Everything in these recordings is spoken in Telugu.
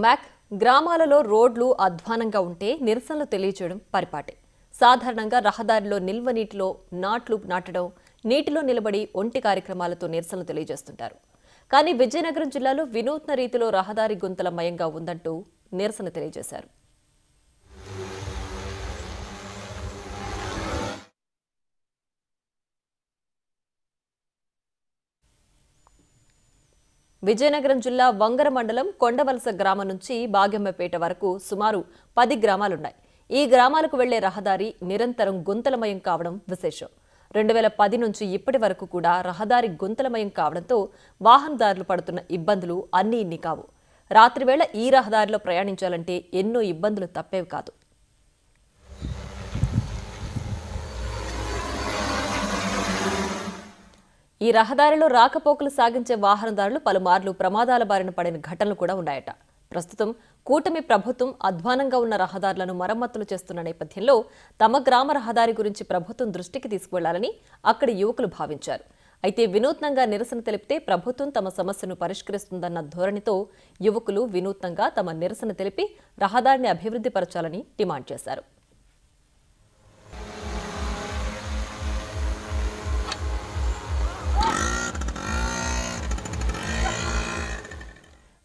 మ్యాక్ గ్రామాలలో రోడ్లు అధ్వానంగా ఉంటే నిరసనలు తెలియజేయడం పరిపాటే. సాధారణంగా రహదారిలో నిల్వ నీటిలో నాట్లు నాటడం, నీటిలో నిలబడి ఒంటి కార్యక్రమాలతో నిరసనలు తెలియజేస్తుంటారు. కానీ విజయనగరం జిల్లాలో వినూత్న రీతిలో రహదారి గుంతల మయంగా ఉందంటూ నిరసన తెలియజేశారు. విజయనగరం జిల్లా వంగర మండలం కొండవలస గ్రామం నుంచి బాగెమ్మపేట వరకు సుమారు 10 గ్రామాలున్నాయి. ఈ గ్రామాలకు వెళ్లే రహదారి నిరంతరం గుంతలమయం కావడం విశేషం. 2010 నుంచి ఇప్పటి వరకు కూడా రహదారి గుంతలమయం కావడంతో వాహనదారులు పడుతున్న ఇబ్బందులు ఇన్ని కావు. రాత్రివేళ ఈ రహదారిలో ప్రయాణించాలంటే ఎన్నో ఇబ్బందులు తప్పేవి కాదు. ఈ రహదారిలో రాకపోకలు సాగించే వాహనదారులు పలుమార్లు ప్రమాదాల బారిన పడిన ఘటనలు కూడా ఉన్నాయట. ప్రస్తుతం కూటమి ప్రభుత్వం అధ్వానంగా ఉన్న రహదారులను మరమ్మతులు చేస్తున్న నేపథ్యంలో తమ గ్రామ రహదారి గురించి ప్రభుత్వం దృష్టికి తీసుకువెళ్లాలని అక్కడి యువకులు భావించారు. అయితే వినూత్నంగా నిరసన తెలిపితే ప్రభుత్వం తమ సమస్యను పరిష్కరిస్తుందన్న ధోరణితో యువకులు వినూత్నంగా తమ నిరసన తెలిపి రహదారిని అభివృద్ధి పరచాలని డిమాండ్ చేశారు.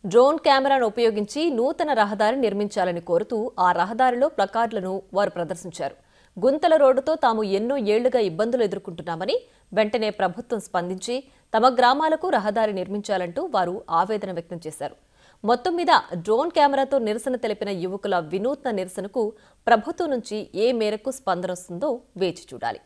డ్రోన్ కెమెరాను ఉపయోగించి నూతన రహదారి నిర్మించాలని కోరుతూ ఆ రహదారిలో ప్లకార్డులను వారు ప్రదర్శించారు. గుంతల రోడ్డుతో తాము ఎన్నో ఏళ్లుగా ఇబ్బందులు ఎదుర్కొంటున్నామని, వెంటనే ప్రభుత్వం స్పందించి తమ గ్రామాలకు రహదారి నిర్మించాలంటూ వారు ఆవేదన వ్యక్తం చేశారు. మొత్తం మీద డ్రోన్ కెమెరాతో నిరసన తెలిపిన యువకుల వినూత్న నిరసనకు ప్రభుత్వం నుంచి ఏ మేరకు స్పందన వస్తుందో వేచి చూడాలి.